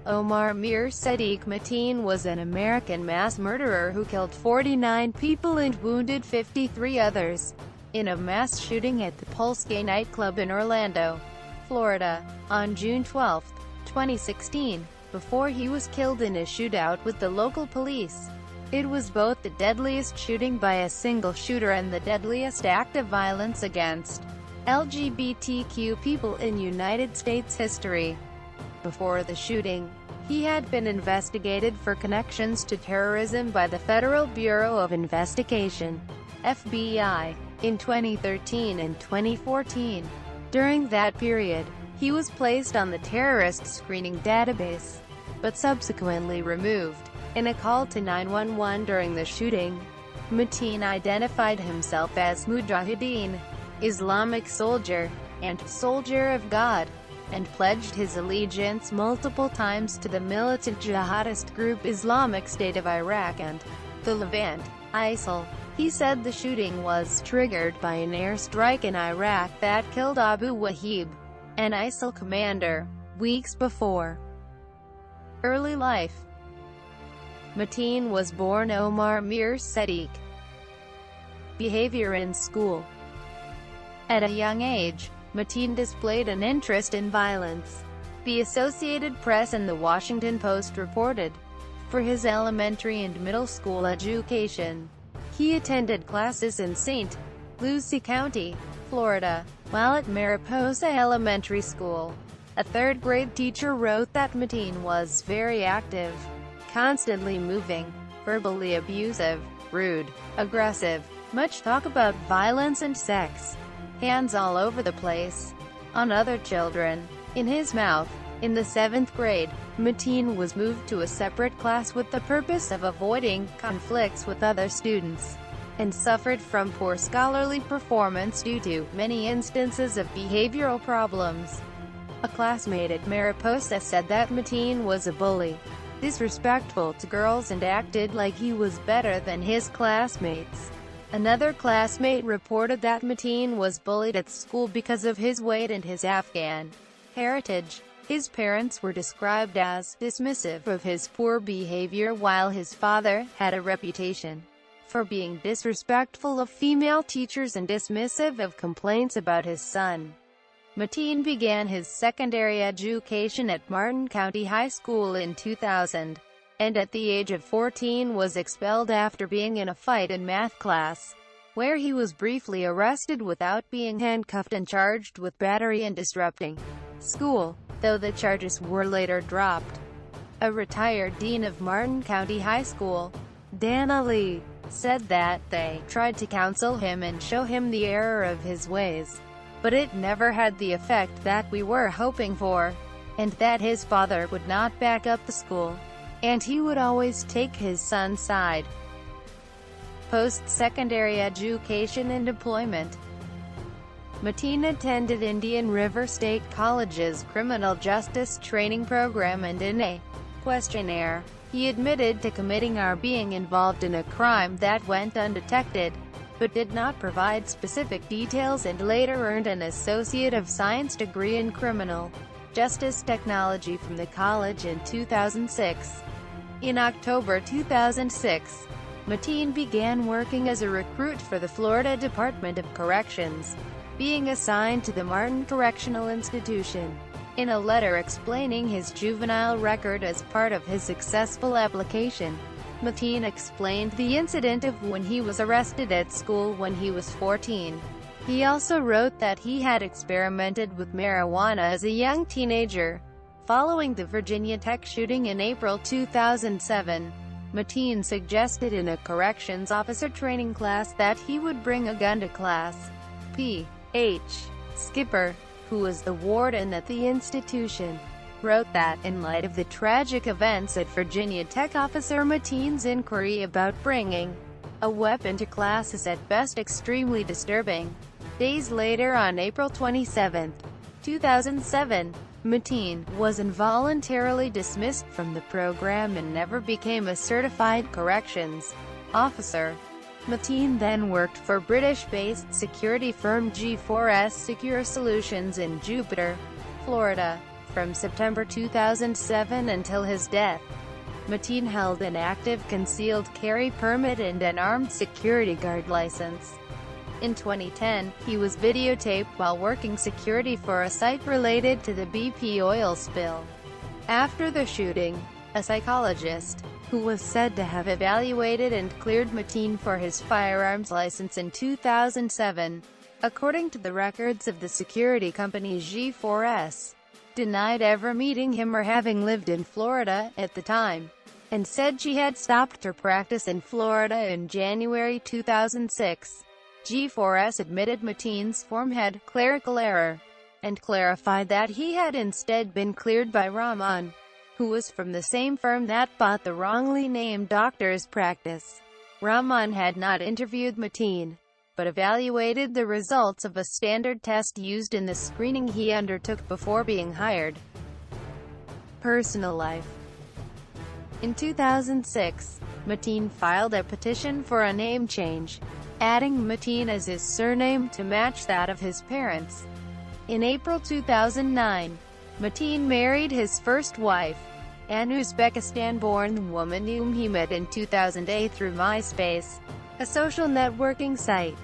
Omar Sadiq Mateen was an American mass murderer who killed 49 people and wounded 53 others in a mass shooting at the Pulse Gay nightclub in Orlando, Florida, on June 12, 2016, before he was killed in a shootout with the local police. It was both the deadliest shooting by a single shooter and the deadliest act of violence against LGBTQ people in United States history. Before the shooting, he had been investigated for connections to terrorism by the Federal Bureau of Investigation, FBI, in 2013 and 2014. During that period, he was placed on the terrorist screening database, but subsequently removed. In a call to 911 during the shooting, Mateen identified himself as Mujahideen, Islamic soldier, and soldier of God, and pledged his allegiance multiple times to the militant jihadist group Islamic State of Iraq and the Levant, ISIL. He said the shooting was triggered by an airstrike in Iraq that killed Abu Wahib, an ISIL commander, weeks before. Early life. Mateen was born Omar Sadiq. Behavior in school. At a young age, Mateen displayed an interest in violence. The Associated Press and The Washington Post reported. For his elementary and middle school education, he attended classes in St. Lucie County, Florida, while at Mariposa Elementary School. A third-grade teacher wrote that Mateen was very active, constantly moving, verbally abusive, rude, aggressive, much talk about violence and sex, hands all over the place, on other children, in his mouth. In the 7th grade, Mateen was moved to a separate class with the purpose of avoiding conflicts with other students, and suffered from poor scholarly performance due to many instances of behavioral problems. A classmate at Mariposa said that Mateen was a bully, disrespectful to girls, and acted like he was better than his classmates. Another classmate reported that Mateen was bullied at school because of his weight and his Afghan heritage. His parents were described as dismissive of his poor behavior, while his father had a reputation for being disrespectful of female teachers and dismissive of complaints about his son. Mateen began his secondary education at Martin County High School in 2000, and at the age of 14 was expelled after being in a fight in math class, where he was briefly arrested without being handcuffed and charged with battery and disrupting school, though the charges were later dropped. A retired dean of Martin County High School, Dana Lee, said that they tried to counsel him and show him the error of his ways, but it never had the effect that we were hoping for, and that his father would not back up the school, and he would always take his son's side. Post-secondary education and employment. Mateen attended Indian River State College's Criminal Justice Training Program, and in a questionnaire, he admitted to committing or being involved in a crime that went undetected, but did not provide specific details, and later earned an Associate of Science degree in Criminal Justice Technology from the college in 2006. In October 2006, Mateen began working as a recruit for the Florida Department of Corrections, being assigned to the Martin Correctional Institution. In a letter explaining his juvenile record as part of his successful application, Mateen explained the incident of when he was arrested at school when he was 14. He also wrote that he had experimented with marijuana as a young teenager. Following the Virginia Tech shooting in April 2007, Mateen suggested in a corrections officer training class that he would bring a gun to class. P.H. Skipper, who was the warden at the institution, wrote that, in light of the tragic events at Virginia Tech, Officer Mateen's inquiry about bringing a weapon to class is at best extremely disturbing. Days later, on April 27, 2007, Mateen was involuntarily dismissed from the program and never became a certified corrections officer. Mateen then worked for British-based security firm G4S Secure Solutions in Jupiter, Florida, From September 2007 until his death, Mateen held an active concealed carry permit and an armed security guard license. In 2010, he was videotaped while working security for a site related to the BP oil spill. After the shooting, a psychologist, who was said to have evaluated and cleared Mateen for his firearms license in 2007, according to the records of the security company G4S, denied ever meeting him or having lived in Florida at the time, and said she had stopped her practice in Florida in January 2006. G4S admitted Mateen's form had clerical error, and clarified that he had instead been cleared by Rahman, who was from the same firm that bought the wrongly named doctor's practice. Rahman had not interviewed Mateen, but evaluated the results of a standard test used in the screening he undertook before being hired. Personal life. In 2006, Mateen filed a petition for a name change, adding Mateen as his surname to match that of his parents. In April 2009, Mateen married his first wife, an Uzbekistan-born woman whom he met in 2008 through MySpace, a social networking site.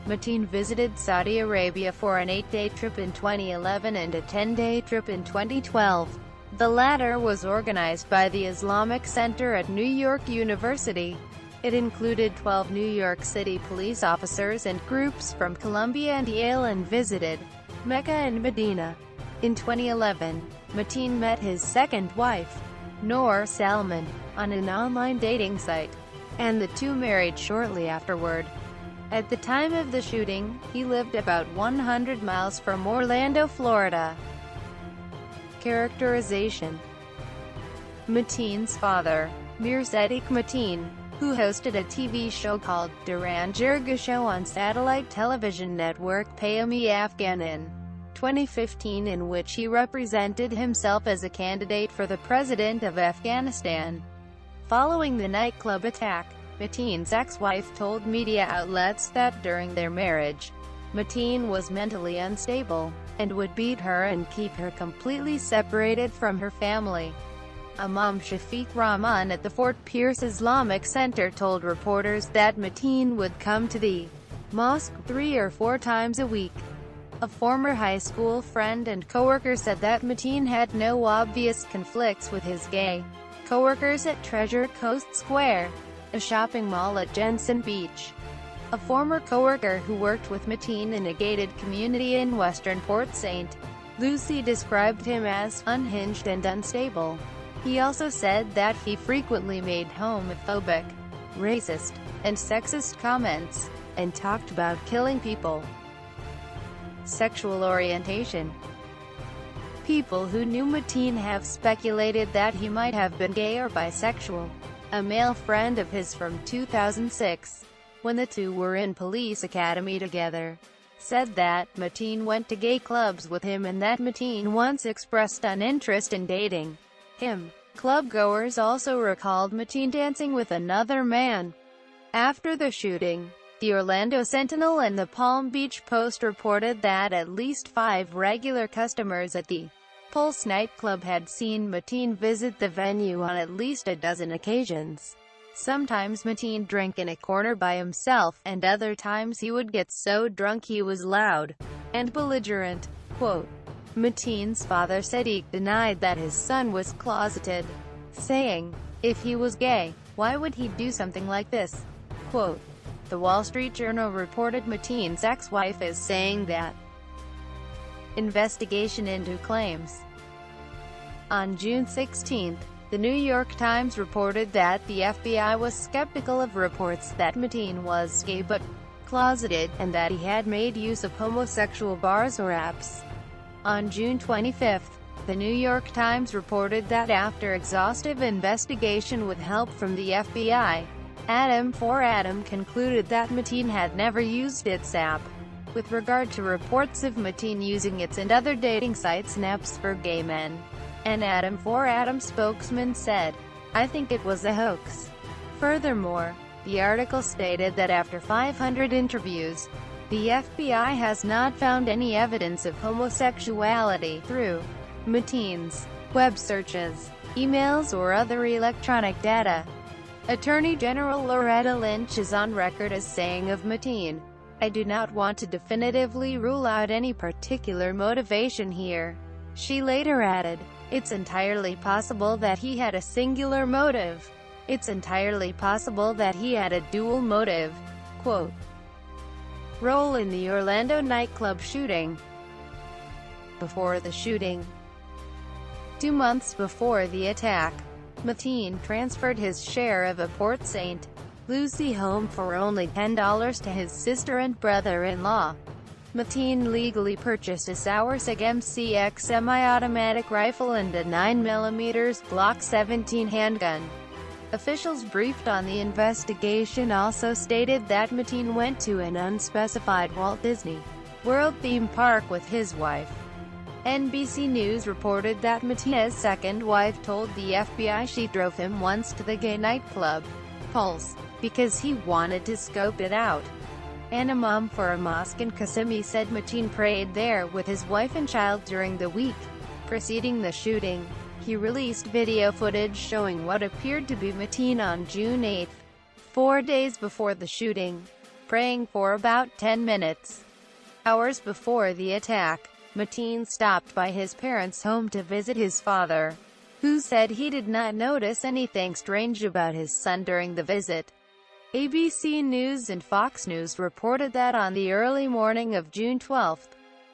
Mateen visited Saudi Arabia for an 8-day trip in 2011 and a 10-day trip in 2012. The latter was organized by the Islamic Center at New York University. It included 12 New York City police officers and groups from Columbia and Yale and visited Mecca and Medina. In 2011, Mateen met his second wife, Noor Salman, on an online dating site, and the two married shortly afterward. At the time of the shooting, he lived about 100 miles from Orlando, Florida. Characterization. Mateen's father, Mirzadik Mateen, who hosted a TV show called Duran Jirga Show on satellite television network Payami Afghan in 2015, in which he represented himself as a candidate for the president of Afghanistan. Following the nightclub attack, Mateen's ex-wife told media outlets that during their marriage, Mateen was mentally unstable, and would beat her and keep her completely separated from her family. Imam Shafiq Rahman at the Fort Pierce Islamic Center told reporters that Mateen would come to the mosque 3 or 4 times a week. A former high school friend and coworker said that Mateen had no obvious conflicts with his gay coworkers at Treasure Coast Square, a shopping mall at Jensen Beach. A former coworker who worked with Mateen in a gated community in western Port St. Lucie described him as unhinged and unstable. He also said that he frequently made homophobic, racist, and sexist comments, and talked about killing people. Sexual orientation. People who knew Mateen have speculated that he might have been gay or bisexual. A male friend of his from 2006, when the two were in police academy together, said that Mateen went to gay clubs with him and that Mateen once expressed an interest in dating him. Clubgoers also recalled Mateen dancing with another man. After the shooting, the Orlando Sentinel and the Palm Beach Post reported that at least 5 regular customers at the Pulse nightclub had seen Mateen visit the venue on at least a dozen occasions. Sometimes Mateen drank in a corner by himself, and other times he would get so drunk he was loud and belligerent. Quote, Mateen's father Sadiq denied that his son was closeted, saying, "If he was gay, why would he do something like this?" Quote, The Wall Street Journal reported Mateen's ex-wife as saying that. Investigation into claims. On June 16, the New York Times reported that the FBI was skeptical of reports that Mateen was gay but closeted, and that he had made use of homosexual bars or apps. On June 25, the New York Times reported that after exhaustive investigation with help from the FBI, Adam for Adam concluded that Mateen had never used its app. With regard to reports of Mateen using its and other dating sites and apps for gay men, an Adam for Adam spokesman said, "I think it was a hoax." Furthermore, the article stated that after 500 interviews, the FBI has not found any evidence of homosexuality through Mateen's web searches, emails or other electronic data. Attorney General Loretta Lynch is on record as saying of Mateen, "I do not want to definitively rule out any particular motivation here." She later added, "It's entirely possible that he had a singular motive. It's entirely possible that he had a dual motive." Quote, role in the Orlando nightclub shooting. Before the shooting, 2 months before the attack, Mateen transferred his share of a Port St. Lucie home for only $10 to his sister and brother-in-law. Mateen legally purchased a Sauer SIG MCX semi-automatic rifle and a 9mm Glock 17 handgun. Officials briefed on the investigation also stated that Mateen went to an unspecified Walt Disney World theme park with his wife. NBC News reported that Mateen's second wife told the FBI she drove him once to the gay nightclub, Pulse, because he wanted to scope it out. An imam for a mosque in Kissimmee said Mateen prayed there with his wife and child during the week preceding the shooting. He released video footage showing what appeared to be Mateen on June 8, 4 days before the shooting, praying for about 10 minutes. Hours before the attack, Mateen stopped by his parents' home to visit his father, who said he did not notice anything strange about his son during the visit. ABC News and Fox News reported that on the early morning of June 12,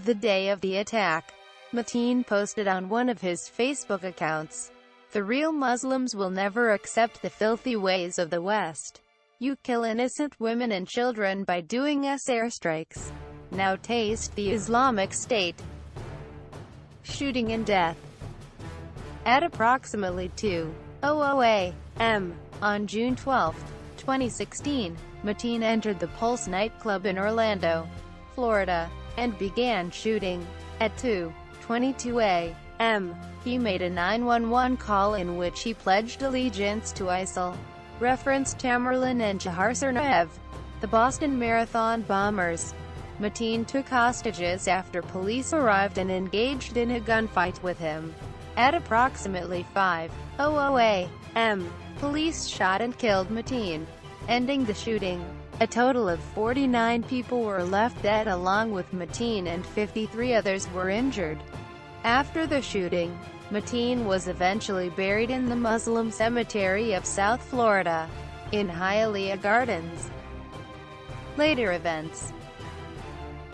the day of the attack, Mateen posted on one of his Facebook accounts, "The real Muslims will never accept the filthy ways of the West. You kill innocent women and children by doing us airstrikes. Now taste the Islamic State." Shooting and death. At approximately 2:00 a.m. on June 12, 2016, Mateen entered the Pulse nightclub in Orlando, Florida, and began shooting. At 2:22 a.m., he made a 911 call in which he pledged allegiance to ISIL, referenced Tamerlan and Shahar Tsarnaev, the Boston Marathon bombers. Mateen took hostages after police arrived and engaged in a gunfight with him. At approximately 5:00 a.m., police shot and killed Mateen, ending the shooting. A total of 49 people were left dead along with Mateen and 53 others were injured. After the shooting, Mateen was eventually buried in the Muslim cemetery of South Florida, in Hialeah Gardens. Later events.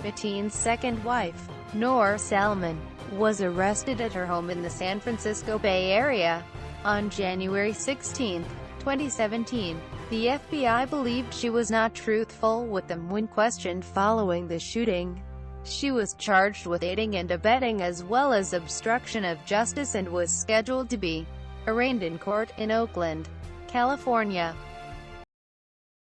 Mateen's second wife, Noor Salman, was arrested at her home in the San Francisco Bay Area on January 16, 2017. The FBI believed she was not truthful with them when questioned following the shooting. She was charged with aiding and abetting as well as obstruction of justice and was scheduled to be arraigned in court in Oakland, California.